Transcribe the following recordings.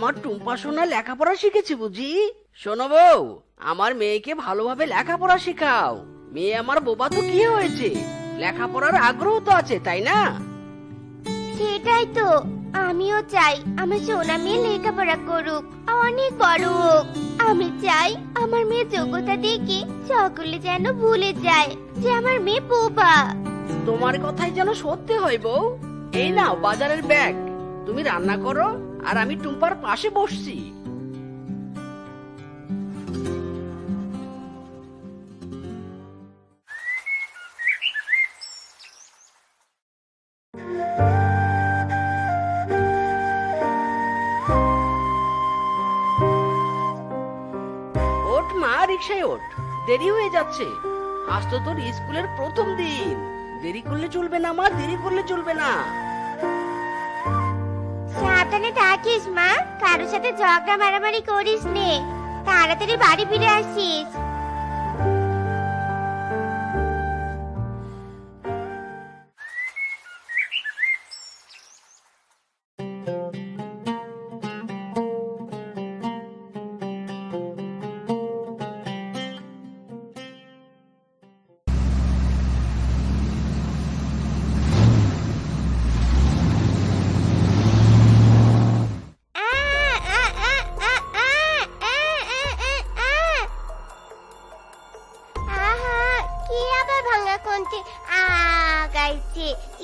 আমার টুম্পা সোনা লেখাপড়া শিখেছি বুঝি। শোনো বউ, আমার মেয়েকে ভালোভাবে লেখাপড়া শেখাও। মেয়ে আমার বোবা তো কি হয়েছে, লেখাপড়ার আগ্রহ তো আছে, তাই না? সেটাই তো, আমিও চাই আমার সোনা মেয়ে লেখাপড়া করুক, অনেক বড় হোক। আমি চাই আমার মেয়ে যোগ্যতা দেখে সকলে যেন ভুলে যায় যে আমার মেয়ে বোবা। তোমার কথাই যেন সত্যি হয় বউ। এই নাও বাজারের ব্যাগ, তুমি রান্না করো আর আমি টুম্পার পাশে বসছি। ওঠ মা, রিক্সায় ওঠ, দেরি হয়ে যাচ্ছে। আজ তো তোর স্কুলের প্রথম দিন, দেরি করলে চলবে না মা, দেরি করলে চলবে না। সাবধানে থাকিস মা, কারোর সাথে ঝগড়া মারামারি করিস নে, তাড়াতাড়ি বাড়ি ফিরে আসিস।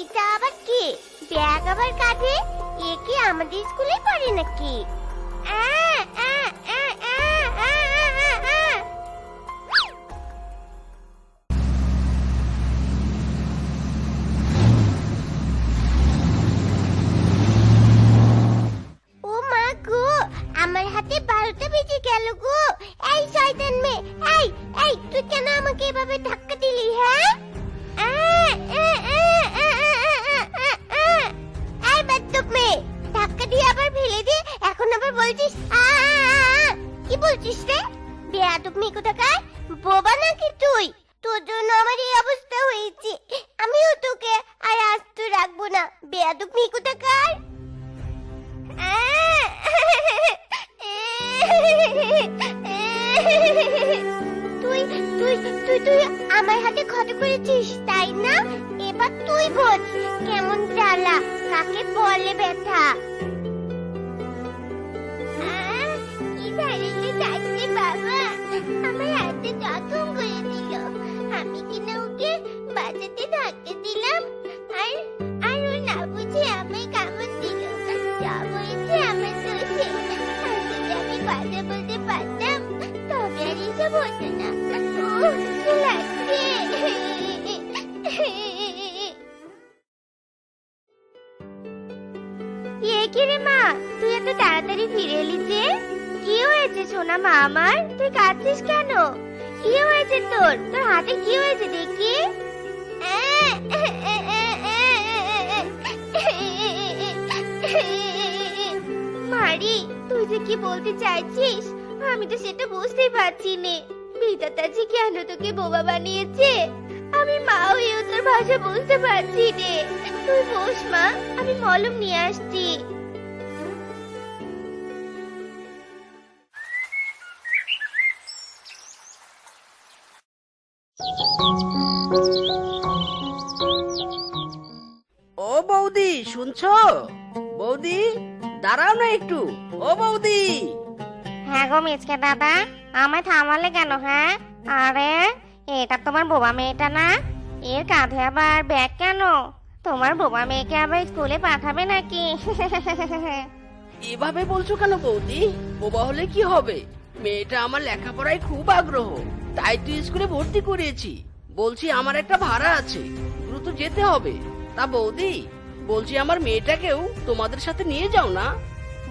এটা আবার কি ব্যাগ আবার কাঁধে? এ কি আমাদের স্কুলে পড়ে নাকি? ও মা গো, আমার হাতে 12টা বেজে গেল গো। এই শয়তান মেয়ে, এই এই তুই কেন আমাকে এভাবে ধাক্কা দিলি? হ্যাঁ, এই বাচ্চা মেয়ে, ধাক্কা দিয়ে আবার ফেলে দিয়ে এখন আবার বলছিস কি বলছিস রে? বেয়াদব মেয়ে কোথাকার, বোবা নাকি তুই? তোর জন্য আমার এই অবস্থা হয়েছে, আমিও তোকে আর আস্ত রাখবো না, বেয়াদব মেয়ে কোথাকার। তুই তুই তুই তুই আমার হাতে ক্ষত করেছিস তাই না? এবার তুই বোঝ কেমন জ্বালা, কাকে বলে ব্যথা। কি ধারিতে যাচ্ছে বাবা, আমার হাতে জখম করে দিল। আমি কিনা ওকে বাঁচাতে ধাক্কা দিলাম, আর আর ও না বুঝে আমায় কামড় দিল। যা হয়েছে আমার দোষে, যদি আমি কথা বলতে পারতাম তবে আর এসব হতো না। কি লাগছে? কি রে মা, তুই এত তাড়াতাড়ি ফিরে এলি যে? কি হয়েছে সোনা মা আমার, তুই কাঁদছিস কেন? কি হয়েছে তোর? তোর হাতে কি হয়েছে দেখি? মারি, তুই যে কি বলতে চাইছিস আমি তো সেটা বুঝতেই পারছি নে। বিধাতা জি কেন তোকে বোবা বানিয়েছে, আমি মা হয়েও তোর ভাষা বুঝতে পারছি নে। তুই বস মা, আমি মলম নিয়ে আসছি। ও বৌদি, শুনছো? বৌদি, দাঁড়াও না একটু। ও বৌদি। হ্যাঁ গো মিচকে দাদা, আমায় থামালে কেন? হ্যাঁ, আরে এটা তোমার বোবা মেয়েটা না? এর কাঁধে আবার ব্যাগ কেন? তোমার বোবা মেয়েকে আবার স্কুলে পাঠাবে নাকি? এভাবে বলছো কেন বৌদি? বোবা হলে কি হবে? মেয়েটা আমার লেখাপড়ায় খুব আগ্রহ, তাই তো স্কুলে ভর্তি করিয়েছি। বলছি আমার একটা ভাড়া আছে, দ্রুত যেতে হবে। তা বৌদি, বলছি আমার মেয়েটাকেও তোমাদের সাথে নিয়ে যাও না।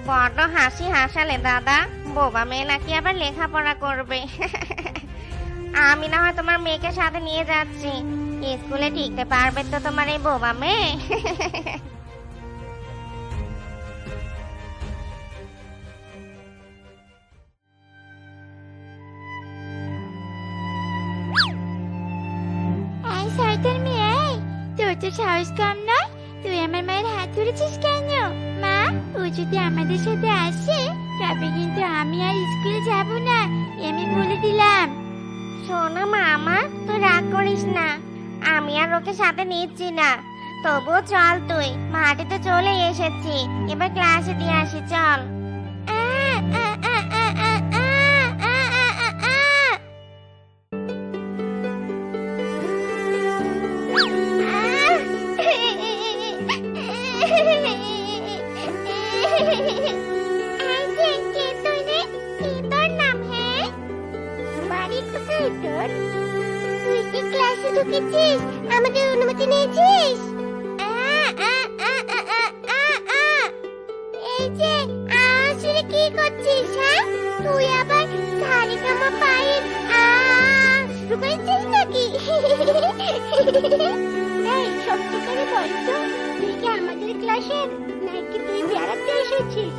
বড্ড হাসি হাসালে দাদা, বোবা মেয়ে নাকি আবার লেখাপড়া করবে। আমি না হয় তোমার মেয়েকে সাথে নিয়ে যাচ্ছি, স্কুলে টিকতে পারবে তো তোমার এই বোবা মেয়ে? এই শয়তান মেয়ে, তোর তো সাহস কম নয়, তুই আমার মায়ের হাত ধরেছিস কেন? মা, ও যদি আমাদের সাথে আসে তবে কিন্তু আমি আর স্কুলে যাব না, আমি বলে দিলাম। শোনো মামা, তুই রাগ করিস না, আমি আর ওকে সাথে নিচ্ছি না। তবুও চল, তুই মাঠে তো চলে এসেছি, এবার ক্লাসে দিয়ে আসি, চল। তুই কি ক্লাসে ঢুকেছিস? আমাদের অনুমতি নিয়েছিস? এই যে আসলে কি করছিস? হ্যাঁ, তুই আবার সারেগামা পায়ের শুরু করেছিস নাকি? এই সত্যি করে বল তো, তুই কি আমাদের ক্লাসের নাকি তুই বেড়াতে এসেছিস?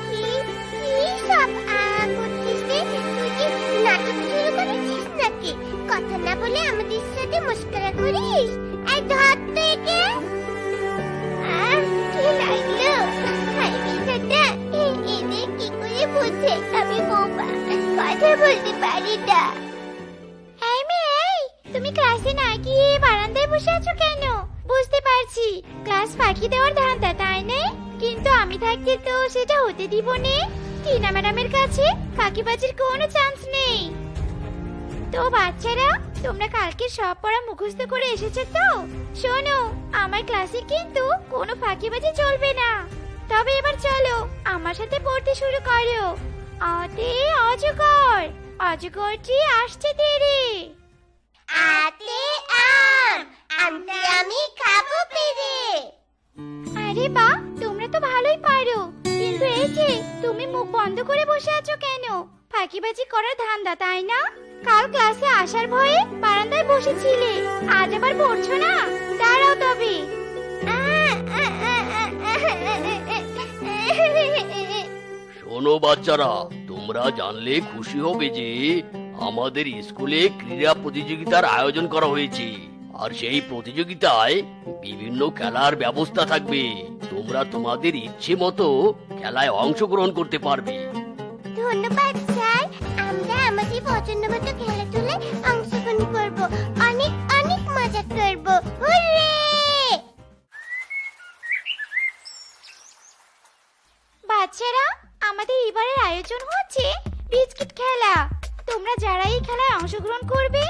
কি কি সব করছিস রে? তুই কি নাটক শুরু করেছিস নাকি? কথা না বলে আমাদের সাথে মস্করা করিস? এই ধর তো একে। কি লাগলো? হাই বিধাতা, এদের কি করে বুঝে আমি বোবা, কথা বলতে পারি না। এই মেয়ে, তুমি ক্লাসে না গিয়ে বারান্দায় বসে আছো কেন? বুঝতে পারছি ক্লাস ফাঁকি দেওয়ার ধান্দা, তাই না? কিন্তু আমি থাকতে তো সেটা হতে দিব না। টিনা ম্যাডামের কাছে ফাঁকিবাজির কোনো চান্স নেই। তো বাচ্চারা, তোমরা কালকে সব পড়া মুখস্থ করে এসেছো তো? শোনো, আমার ক্লাসে কিন্তু কোনো ফাঁকিবাজি চলবে না। তবে এবার চলো আমার সাথে পড়তে শুরু করো। আতে অজগর, অজগরটি আসছে তেরে। আতে আম, আমটি আমি খাবো পেরে। আরে বাহ, তোমরা তো ভালোই পারো। কিন্তু এই যে তুমি মুখ বন্ধ করে বসে আছো কেন? ফাঁকিবাজি করার ধান্দা, তাই না? কাল ক্লাসে আসার ভয়ে বারান্দায় বসেছিলে, আজ আবার পড়ছো না? দাঁড়াও তবে। শোনো বাচ্চারা, তোমরা জানলে খুশি হবে যে আমাদের স্কুলে ক্রীড়া প্রতিযোগিতার আয়োজন করা হয়েছে। আর সেই প্রতিযোগিতায় বিভিন্ন খেলার ব্যবস্থা থাকবে। তোমরা তোমাদের ইচ্ছে মতো খেলায় অংশগ্রহণ করতে পারবে। ধন্যবাদ স্যার, আমরা আমাদের পছন্দ মতো খেলাধুলায় অংশগ্রহণ করব, অনেক অনেক মজা করব। হুররে! বাচ্চারা, আমাদের এবারের আয়োজন হচ্ছে বিস্কিট খেলা। তোমরা যারা এই খেলায় অংশগ্রহণ করবে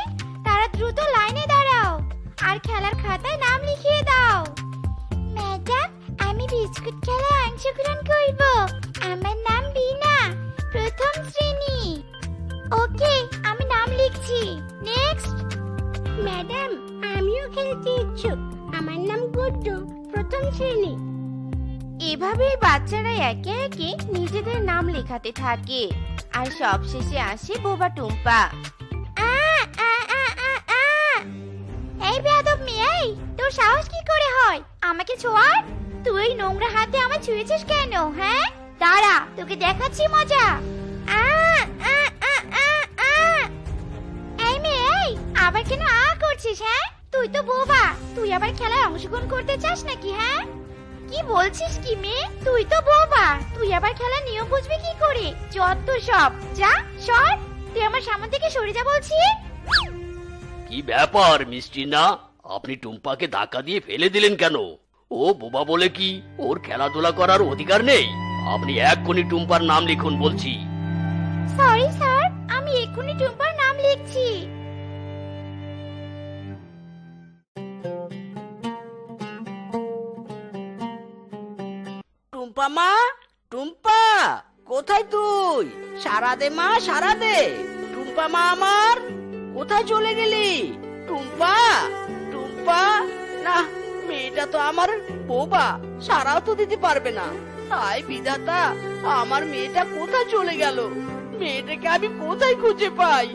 তারা দ্রুত লাইনে দাঁড়াও আর খেলার খাতায় নাম লিখিয়ে দাও। ম্যাডাম, আমি বিস্কুট খেলায় অংশগ্রহণ করব। আমার নাম বিনা, প্রথম শ্রেণী। ওকে, আমি নাম লিখছি। নেক্সট। ম্যাডাম, আমিও খেলতে ইচ্ছুক। আমার নাম গুড্ডু, প্রথম শ্রেণী। এভাবেই বাচ্চারা একে একে নিজেদের নাম লেখাতে থাকে আর সবশেষে আসে বোবা টুম্পা। এই বেয়াদব মেয়ে, তোর সাহস কি করে হয় আমাকে ছোঁয়ার? তুই নোংরা হাতে আমায় ছুঁয়েছিস কেন? হ্যাঁ, দাঁড়া, তোকে দেখাচ্ছি মজা। এই মেয়ে, আবার কেন করছিস? হ্যাঁ, তুই তো বোবা, তুই আবার খেলায় অংশগ্রহণ করতে চাস নাকি? হ্যাঁ, কি বলছিস কি মেয়ে? তুই তো বোবা, তুই আবার খেলার নিয়ম বুঝবি কি করে? যত সব, যা সর, তুই আমার সামনে থেকে সরে যা বলছি। কি ব্যাপার মিষ্টি না, আপনি টুম্পাকে ধাক্কা দিয়ে ফেলে দিলেন কেন? ও বোবা বলে কি ওর খেলাধুলা করার অধিকার নেই? আপনি এক্ষুনি টুম্পার নাম লিখুন বলছি। সরি স্যার, আমি এক্ষুনি টুম্পার নাম লিখছি। টুম্পা মা, টুম্পা, কোথায় তুই? সারা দে মা, সারা দে। টুম্পা মা আমার, কোথায় চলে গেলি? টুম্পা, টুম্পা, না, মেয়েটা তো আমার বোবা, সারাও তো দিতে পারবে না। হায় বিধাতা, আমার মেয়েটা কোথায় চলে গেল? মেয়েটাকে আমি কোথায় খুঁজে পাই?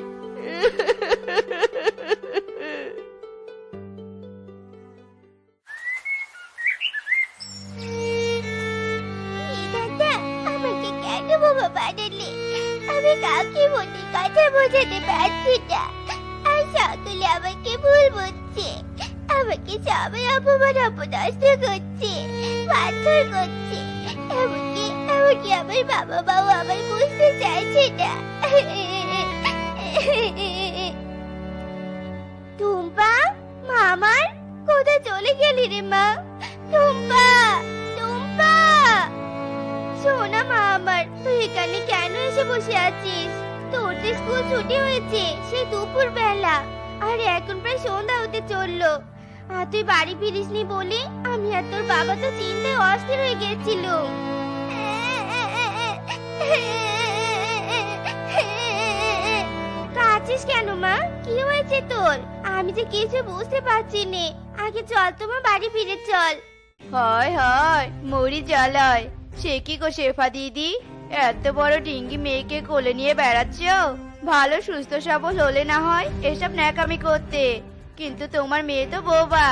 দাদা, আমাকে কেন বাবা বানালে? আমি কাউকে মনে কথা বোঝাতে পারছি না, আর সকলে আমাকে ভুল বুঝছে। আমাকে সবাই অপমান অপদস্থ করছে, মারধর করছে, এমনকি আমাকে আমার বাবা মাও আমায় বুঝতে চাইছে না। টুম্পা, মামার কোথায় চলে গেলি রে মা? টুম্পা, টুম্পা, সোনা মা আমার, তুই এখানে কেন এসে বসে আছিস? তোর যে স্কুল ছুটি হয়েছে সেই দুপুর বেলা, আর এখন প্রায় সন্ধ্যা হতে চললো। আর তুই বাড়ি ফিরিসনি বলে আমি আর তোর বাবা তো চিন্তায় অস্থির হয়ে গেছিল। কাঁদছিস কেন মা? কি হয়েছে তোর? আমি যে কিছু বুঝতে পারছি নে। আগে চল তোমার বাড়ি ফিরে চল। হয় হয়, মরি জ্বালায়। সে কি গো শেফা দিদি, এত বড় ডিঙ্গি মেয়েকে কোলে নিয়ে বেড়াচ্ছ? ভালো সুস্থ সবল হলে না হয় এসব ন্যাকামি করতে, কিন্তু তোমার মেয়ে তো বোবা।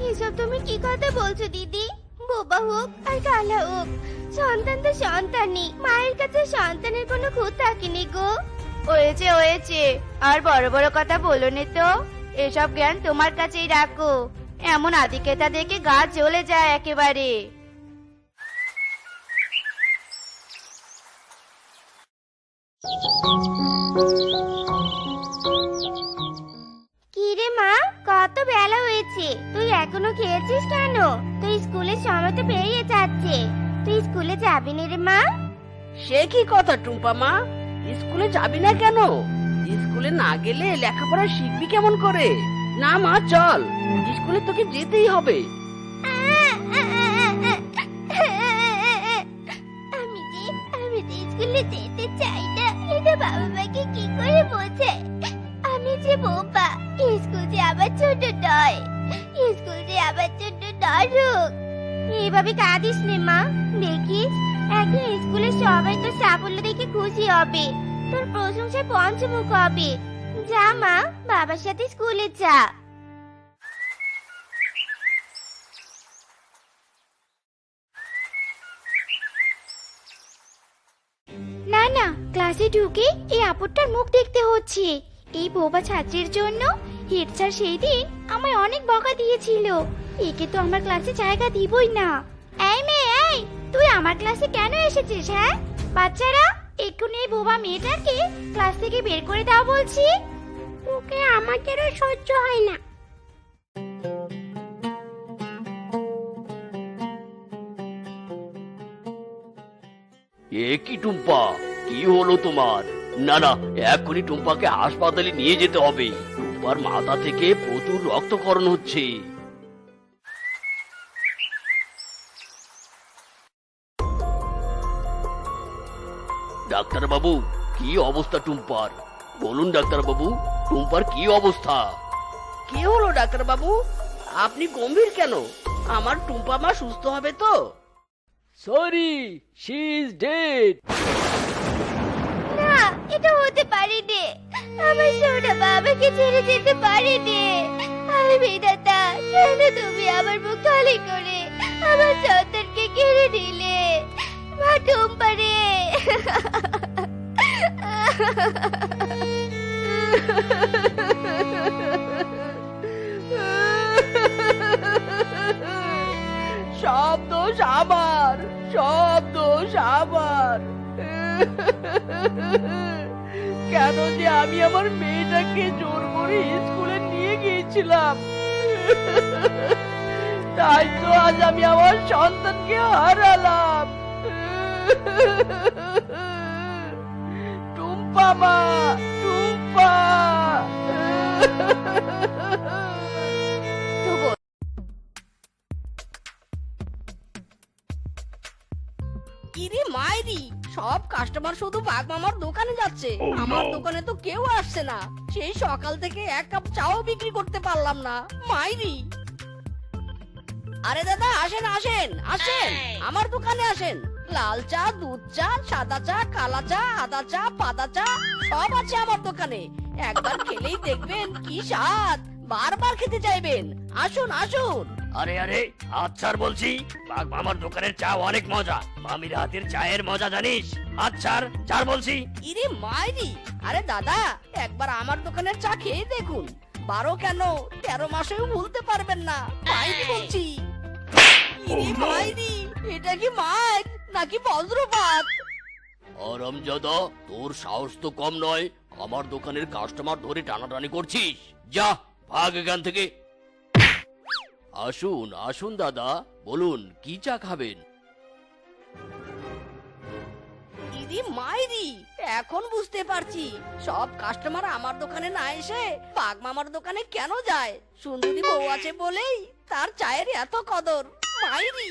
এসব তুমি কি কথা বলছো দিদি? বোবা হোক আর কালা হোক, সন্তান তো সন্তানই। মায়ের কাছে সন্তানের কোনো খুঁত থাকেনি গো। হয়েছে হয়েছে, আর বড় বড় কথা বলো নে তো। এসব জ্ঞান তোমার কাছেই রাখো। এমন আদিকেতা দেখে গা জ্বলে যায় একেবারে। কি রে মা, কত বেলা হয়েছে, তুই এখনো খেয়েছিস কেন? তুই স্কুলের সময় তো পেরিয়ে যাচ্ছে, তুই স্কুলে যাবি না রে মা? সে কি কথা টুম্পা মা, স্কুলে যাবি না কেন? স্কুলে না গেলে লেখাপড়া শিখবি কেমন করে? না মা চল, স্কুলে তোকে যেতেই হবে। আমি যে স্কুলে যেতে চাই না, এটা বাবা মাকে কি করে বোঝায়? আমি যে বোবা, স্কুল যে আমার ছোট নয়, স্কুল যে আমার ছোট নরক। এইভাবে কাঁদিস নে মা, দেখিস একদিন স্কুলে সবাই তোর সাফল্য দেখে খুশি হবে, তোর প্রশংসায় পঞ্চমুখ হবে। যা মা, বাবার সাথে স্কুলে যা। না না, ক্লাসে ঢুকে এই আপুটার মুখ দেখতে হচ্ছে। এই বোবা ছাত্রীর জন্য হেড স্যার সেই দিন আমায় অনেক বকা দিয়েছিল। একে তো আমার ক্লাসে জায়গা দিবই না। এই মেয়ে, এই তুই আমার ক্লাসে কেন এসেছিস? হ্যাঁ বাচ্চারা, এক্ষুনি এই বোবা মেয়েটাকে ক্লাস থেকে বের করে দাও বলছি। ওকে আমাদেরও সহ্য হয় না। এ কি টুম্পা, কি হলো তোমার? না না, এখনই টুম্পাকে হাসপাতালে নিয়ে যেতে হবে। টুম্পার মাথা থেকে প্রচুর রক্তক্ষরণ হচ্ছে। ডাক্তার বাবু, কি অবস্থা টুম্পার? বলুন ডাক্তার বাবু, টুম্পার কি অবস্থা? কি হলো ডাক্তার বাবু, আপনি গম্ভীর কেন? আমার টুম্পা মা সুস্থ হবে তো? Sorry, she is dead. না, এটা হতে পারে নে। আমার সোনা বাবাকে ছেড়ে যেতে পারে নে। আর বিধাতা, কেন তুমি আমার মুখ খালি করে আমার সন্তানকে কেড়ে নিলে? মা টুম্পা রে। সব দোষ আমার, সব দোষ আমার। কেন যে আমি আমার মেয়েটাকে জোর করে স্কুলে নিয়ে গিয়েছিলাম, তাই তো আজ আমি আমার সন্তানকে হারালাম। টুম্পা মা, টুম্পা। ইরে মাইরি, সব কাস্টমার শুধু বাঘ মামার দোকানে যাচ্ছে, আমার দোকানে তো কেউ আসছে না। সেই সকাল থেকে এক কাপ চাও বিক্রি করতে পারলাম না, মাইরি। আরে দাদা, আসেন আসেন আসেন, আমার দোকানে আসেন। লাল চা, দুধ চা, সাদা চা, কালা চা, আদা চা, পাতা চা, সব আছে আমার দোকানে। একবার খেলেই দেখবেন কি স্বাদ, বারবার খেতে চাইবেন। আসুন আসুন। আরে আরে, আচ্ছার বলছি, বাঘ মামার দোকানের চা অনেক মজা। মামির হাতের চায়ের মজা জানিস? আচ্ছার চার বলছি। ইরে মাইরি, আরে দাদা, একবার আমার দোকানের চা খেয়ে দেখুন। 12 কেন 13 মাসেও ভুলতে পারবেন না, মাইরি বলছি। ইরে মাইরি, এটা কি মাইর? নাকি বজ্রপাত? আরামজাদা, তোর সাহস তো কম নয়, আমার দোকানের কাস্টমার ধরে টানাটানি করছিস। যা, ভাগ এখান থেকে। আসুন আসুন দাদা, বলুন কি চা খাবেন? ইদি মাইরি, এখন বুঝতে পারছি সব কাস্টমার আমার দোকানে না এসে বাঘ মামার দোকানে কেন যায়। সুন্দরী বউ আছে বলেই তার চায়ের এত কদর। মাইরি।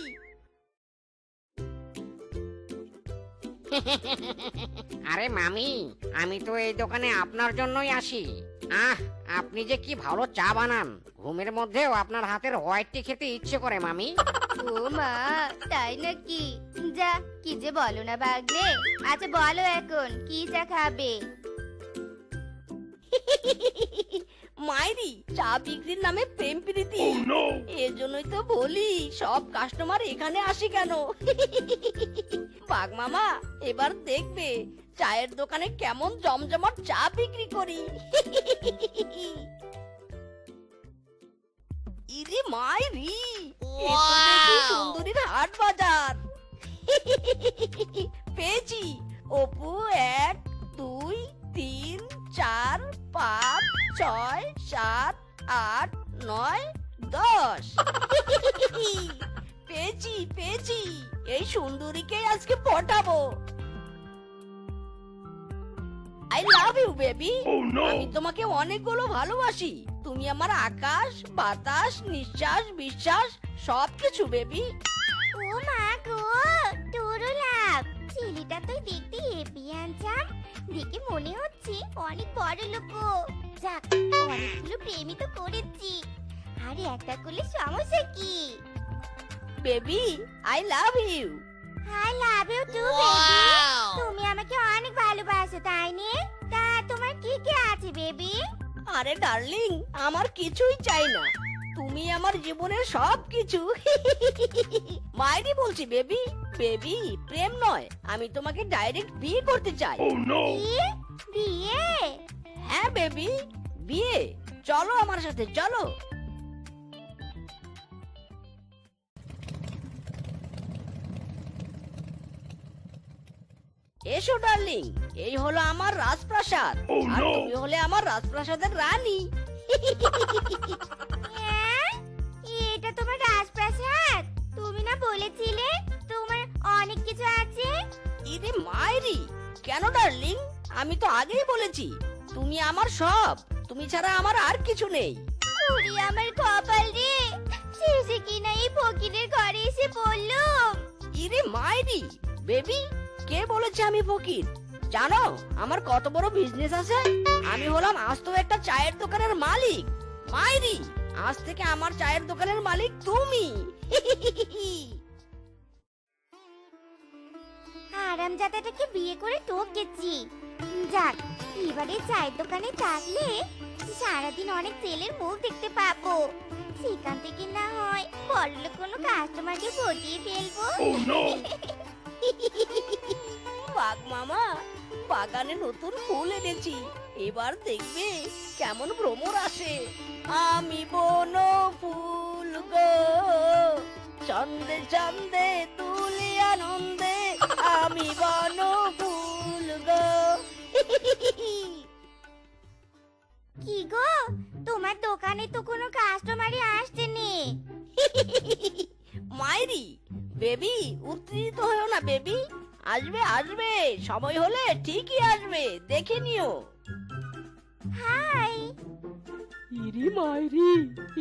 আরে মামি, আমি তো এই দোকানে আপনার জন্যই আসি। আপনি যে কি ভালো চা বানান, ঘুমের মধ্যেও আপনার হাতের হোয়াইট টি খেতে ইচ্ছে করে মামি। ও মা, তাই নাকি? যা, কি যে বলো না ভাগ্নে। আচ্ছা বলো এখন কি চা খাবে? মাইরি, চা বিক্রির নামে প্রেম প্রীতি। এর জন্যই তো বলি সব কাস্টমার এখানে আসে কেন। বাঘ মামা এবার দেখবে চায়ের দোকানে কেমন জমজমাট চা বিক্রি করি। ইরে মাইরি, এ তো দেখি সুন্দরীর হাট বাজার। পেয়েছি। অপু 1 2 3 4 5 6 7 8 9 10। পেয়েছি পেয়েছি, এই সুন্দরীকে আজকে পটাবো। I love you baby. আমি তোমাকে অনেকগুলো ভালোবাসি। তুমি আমার আকাশ, বাতাস, নিঃশ্বাস, বিশ্বাস সবকিছু বেবি। ও মা গো, তোরও লাভ। ছেলেটা তো দেখতে হেভি হ্যান্ডসাম, দেখে মনে হচ্ছে অনেক বড় লোক। যাক, অনেকগুলো প্রেমই তো করেছি, আর একটা করলে সমস্যা কি? Baby I love you. I love you too baby. তুমি আমাকে অনেক ভালোবাসো তাই নে? তা তোমার কি কি আছে বেবি? আরে ডার্লিং, আমার কিছুই চাই না, তুমি আমার জীবনের সবকিছু। মাইরি বলছি বেবি। বেবি, প্রেম নয়, আমি তোমাকে ডাইরেক্ট বিয়ে করতে চাই। বিয়ে? বিয়ে? হ্যাঁ বেবি, বিয়ে। চলো আমার সাথে, চলো। এসো ডার্লিং, এই হলো আমার রাজপ্রাসাদ। আর তুমি হলে আমার রাজপ্রাসাদের রানী। হ্যাঁ? এটা তোমার রাজপ্রাসাদ? তুমি না বলেছিলে তোমার অনেক কিছু আছে? ইরে মাইরি, কেন ডার্লিং? আমি তো আগেই বলেছি তুমি আমার সব, তুমি ছাড়া আমার আর কিছু নেই। ওরে আমার কপাল রে, শেষে কিনা এই ফকিরের ঘরে এসে পড়লাম। ইরে মাইরি, বেবি কে বলেছে আমি ফকির? জানো আমার কত বড় বিজনেস আছে? আমি হলাম আজ তো একটা চায়ের দোকানের মালিক। মাইরি, আজ থেকে আমার চায়ের দোকানের মালিক তুমি। আরামজাদাটাকে বিয়ে করে ঠকেছি। যাক, এবারে চায়ের দোকানে থাকলে সারাদিন অনেক ছেলের মুখ দেখতে পাবো। সেখান থেকে না হয় বড়লোক কোনো কাস্টমারকে পটিয়ে ফেলবো। বাঘ মামা, বাগানে নতুন ফুল এনেছি, এবার দেখবে কেমন ভ্রমর আসে। আমি বন ফুল গো, চন্দে চন্দে তুলি আনন্দে, আমি বন ফুল গো। কি গো, তোমার দোকানে তো কোনো কাস্টমারই আসছে নে। মাইরি, বেবি উত্তেজিত হয়েও না বেবি, আসবে আসবে, সময় হলে ঠিকই আসবে, দেখে নিও। হাই। ইরি মাইরি,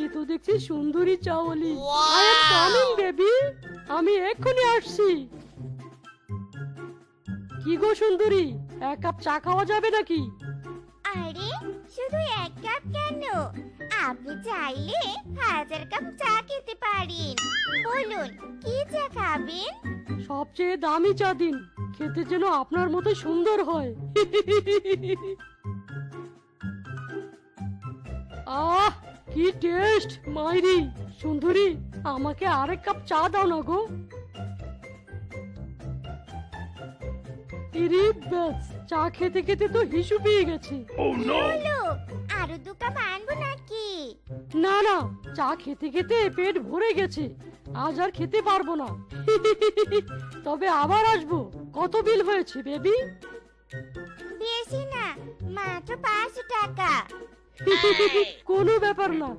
এ তো দেখছি সুন্দরী চাওয়ালি। আই এম কামিং বেবি, আমি এক্ষুনি আসছি। কি গো সুন্দরী, 1 কাপ চা খাওয়া যাবে নাকি? আরে শুধু 1 কাপ কেন, আপনি চাইলে 1000 কাপ চা খেতে পারেন। বলুন কি চা খাবেন? সবচেয়ে দামি চা দিন, খেতে যেন আপনার মতো সুন্দর হয়। আহ, কি টেস্ট মাইরি। সুন্দরী, আমাকে আরেক কাপ চা দাও না গো। ইরি ব্যাস, চা খেতে খেতে তো হিসু পেয়ে গেছে। হলো, আরো 2 কাপ আনবো নাকি? না না, চা খেতে খেতে পেট ভরে গেছে। আজ আর খেতে পারবো না। তবে আবার আসবো। কত বিল হয়েছে বেবি? বেশি না, মাত্র 500 টাকা। কোনো ব্যাপার না।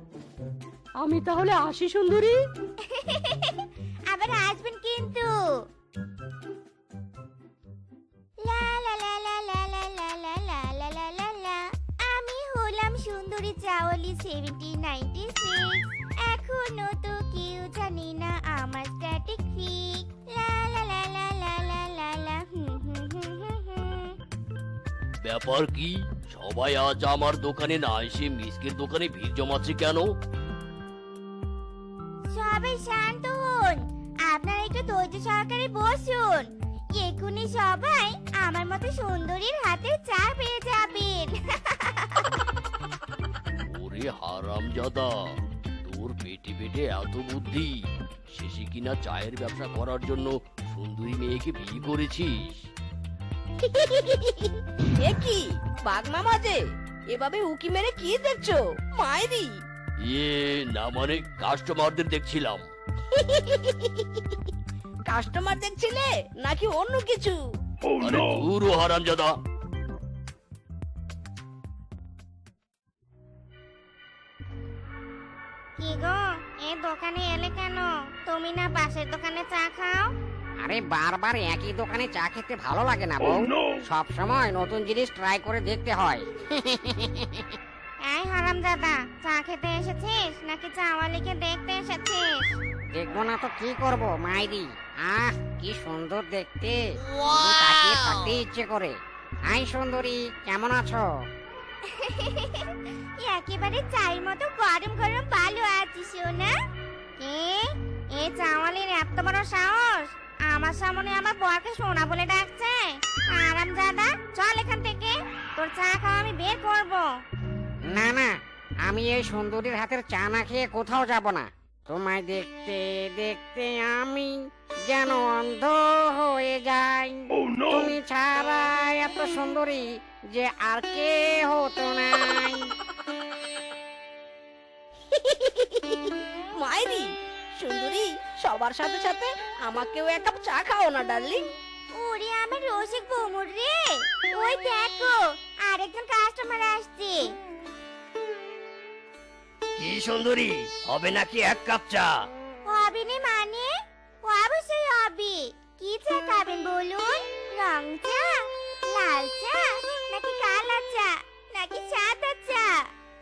আমি তাহলে আসি সুন্দরী। আবার আসবেন কিন্তু। লা লা লা লা লা লা লা লা লা লা লা লা লা। আমি হলাম সুন্দরী চাওয়ালি 1796। এখনো তো কেউ জানি না আমার স্ট্যাটিক ফিক। লা লা লা লা লা লা লা লা। ব্যাপার কি? সবাই আজ আমার দোকানে না এসে মিসকের দোকানে ভিড় জমাচ্ছে কেন? সবাই শান্ত হন, আপনারা একটু ধৈর্য সহকারে বসুন। এক্ষুনি সবাই আমার মতো সুন্দরীর হাতে চা পেয়ে যাবেন। ওরে হারামজাদা, তোর পেটে পেটে এত বুদ্ধি, শেষে কিনা চায়ের ব্যবসা করার জন্য সুন্দরী মেয়েকে বিয়ে করেছিস। এ কি বাঘ মামা যে এভাবে উকি মেরে কি দেখছো মাইরি? ইয়ে না, মানে কাস্টমারদের দেখছিলাম। কাস্টমার দেখছিলে নাকি অন্য কিছু? আরে দূর ও হারামজাদা। কি গো, এই দোকানে এলে কেন? তুমি না পাশের দোকানে চা খাও? আরে বারবার একই দোকানে চা খেতে ভালো লাগে না বউ। সব সময় নতুন জিনিস ট্রাই করে দেখতে হয়। এই হারামজাদা, চা খেতে এসেছিস নাকি চাওয়ালিকে দেখতে এসেছিস? দেখবো না তো কি করব মাইরি। আহ, কি সুন্দর দেখতে, শুধু তাকিয়ে থাকতে ইচ্ছে করে। আই সুন্দরী, কেমন আছো? একেবারে চায়ের মতো গরম গরম ভালো আছি সোনা। কে? এই চাওয়ালির এত বড় সাহস আমার সামনে আমার বরকে সোনা বলে ডাকছে? হারামজাদা, চল এখান থেকে, তোর চা খাওয়া আমি বের করব। না না, আমি এই সুন্দরীর হাতের চা না খেয়ে কোথাও যাব না। তোমায় দেখতে দেখতে আমি যেন অন্ধ হয়ে যাই। তুমি ছাড়া এত সুন্দরী যে আর কে হতো নাই। মাইরি, সুন্দরী, সবার সাথে সাথে আমাকেও এক কাপ চা খাও না ডার্লিং। ওরে আমার রসিক বৌমুর রে, ওই দেখো আরেকজন কাস্টমার আসছে। কি সুন্দরী, হবে নাকি এক কাপ চা? হবে না মানে? অবশ্যই হবে। কি চা খাবেন বলুন? রং চা, লাল চা, নাকি কালা চা, নাকি সাদা চা,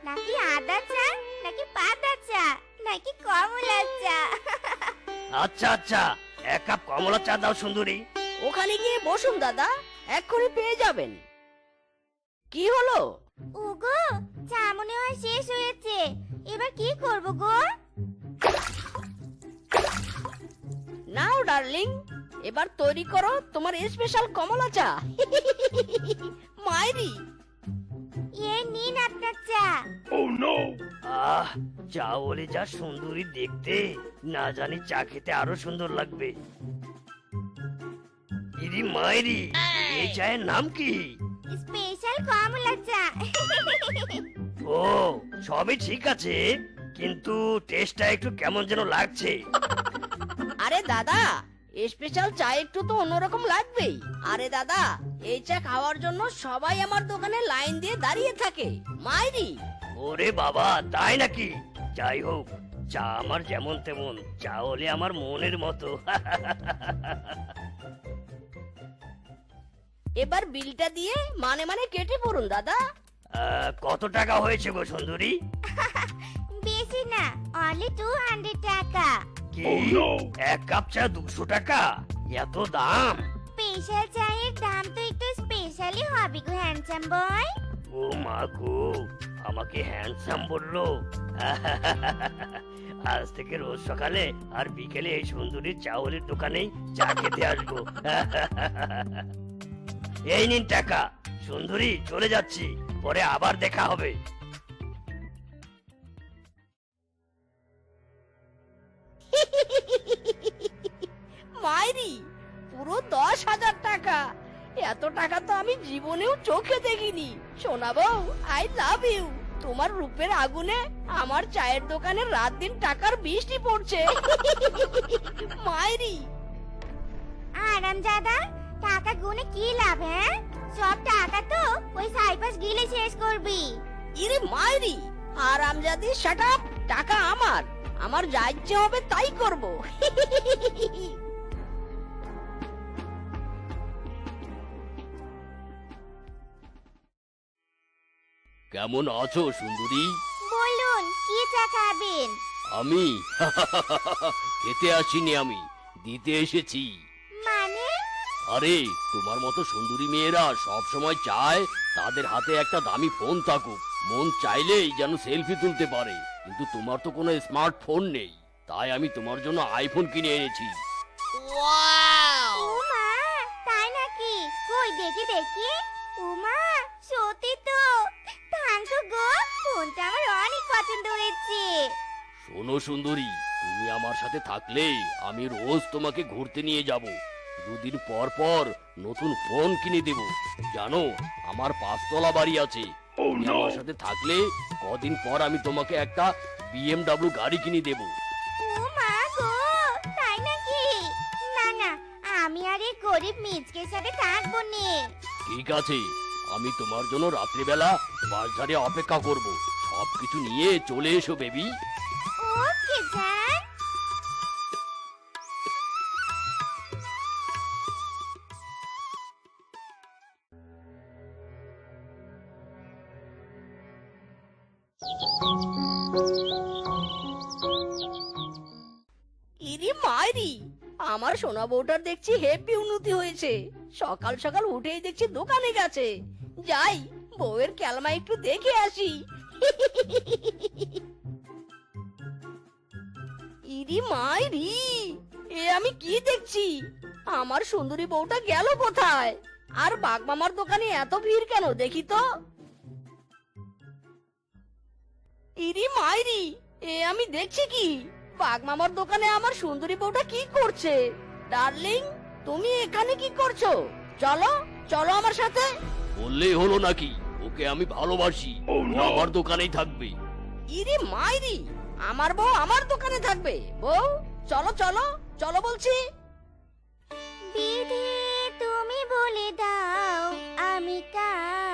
নাকি আদা চা, নাকি পাতা চা, নাকি কমলা চা? আচ্ছা আচ্ছা, এক কাপ কমলা চা দাও সুন্দরী। ওখানে গিয়ে বসুন দাদা, এক্ষুনি পেয়ে যাবেন। কি হলো? ওগো, চা মনে হয় শেষ হয়েছে। এবার কি করব গো? নাও ডার্লিং, এবার তৈরি করো তোমার স্পেশাল কমলা চা। মাইরি, এই নিন আপনার চা। আহ, চা বলে যা সুন্দরী দেখতে, না জানি চা খেতে আরো সুন্দর লাগবে। ইরি মাইরি, এই চায়ের নাম কি? স্পেশাল কমলা চা। ও, সবই ঠিক আছে, কিন্তু টেস্টটা একটু কেমন যেন লাগছে। আরে দাদা, স্পেশাল চা একটু তো অন্যরকম লাগবেই। আরে দাদা, এই চা খাওয়ার জন্য সবাই আমার দোকানে লাইন দিয়ে দাঁড়িয়ে থাকে। মাইরি, ওরে বাবা, তাই নাকি? যাই হোক, চা আমার যেমন তেমন, চা হলে আমার মনের মতো। এবার বিলটা দিয়ে মানে মানে কেটে পড়ুন দাদা। কত টাকা হয়েছে গো সুন্দরী? বেশি না, অনলি 200 টাকা। কি, এক কাপ চা 200 টাকা? এত দাম? স্পেশাল চায়ের দাম তো একটু স্পেশালি হবে গো হ্যান্ডসাম বয়। ও মা গো, আমাকে হ্যান্ডসাম বললো। আজ থেকে রোজ সকালে আর বিকেলে এই সুন্দরীর চাউলের দোকানেই চা খেতে আসবো। এই নিন টাকা সুন্দরী, চলে যাচ্ছি, পরে আবার দেখা হবে। মাইরি, পুরো 10,000 টাকা। এত টাকা তো আমি জীবনেও চোখে দেখিনি। শোনা বউ, আই লাভ ইউ। তোমার রূপের আগুনে আমার চায়ের দোকানে রাত দিন টাকার বৃষ্টি পড়ছে। মায়েরি আরামজাদা, টাকা গুনে কি লাভ? হ্যাঁ, সব টাকা তো ওই সাইপাস গিলে শেষ করবি। ইরে মায়েরি, আরামজাদি শাট আপ। টাকা আমার, আমার যা ইচ্ছে হবে তাই করব। কেমন আছো সুন্দরী? বলুন, কি চা খাবেন? আমি খেতে আসিনি, আমি দিতে এসেছি। মানে? আরে তোমার মতো সুন্দরী মেয়েরা সব সময় চায় তাদের হাতে একটা দামি ফোন থাকুক, মন চাইলেই যেন সেলফি তুলতে পারে। কিন্তু তোমার তো কোনো স্মার্টফোন নেই, তাই আমি তোমার জন্য আইফোন কিনে এনেছি। ও মা, তাই নাকি? কই দেখি দেখি। ও মা, সত্যি তো। থ্যাংক ইউ গো, ফোনটা আমার অনেক পছন্দ হয়েছে। শোনো সুন্দরী, তুমি আমার সাথে থাকলে আমি রোজ তোমাকে ঘুরতে নিয়ে যাব। 2 দিন পর পর নতুন ফোন কিনে দেব। জানো, আমার 5 তলা বাড়ি আছে। তুমি আমার সাথে থাকলে কদিন পর আমি তোমাকে একটা BMW গাড়ি কিনে দেব। ও মা গো, তাই নাকি? না না, আমি আর এই গরিব মিচকের সাথে থাকবো নে। ঠিক আছে, আমি তোমার জন্য রাত্রিবেলা বাসধারে অপেক্ষা করব। সবকিছু নিয়ে চলে এসো বেবি। ওকে জান। ইরে মায়েরি, আমার সোনা বউটার দেখছি হেপি উন্নতি হয়েছে। সকাল সকাল উঠেই দেখছি দোকানে গেছে। যাই, বউয়ের ক্যালমা একটু দেখে আসি। ইরি মায়েরি, এ আমি কি দেখছি? আমার সুন্দরী বউটা গেল কোথায়? আর বাগমামার দোকানে এত ভিড় কেন দেখি তো। ইরি মায়েরি, এ আমি দেখছি কি? বাগমামার দোকানে আমার সুন্দরী বউটা কি করছে? ডার্লিং, তুমি এখানে কি করছো? চলো চলো আমার সাথে। বললেই হলো নাকি? ওকে আমি ভালোবাসি, ও আমার দোকানেই থাকবে। ইরে মাইরি, আমার বউ আমার দোকানে থাকবে? বউ, চলো চলো চলো বলছি। বিধি, তুমি বলে দাও আমি কার।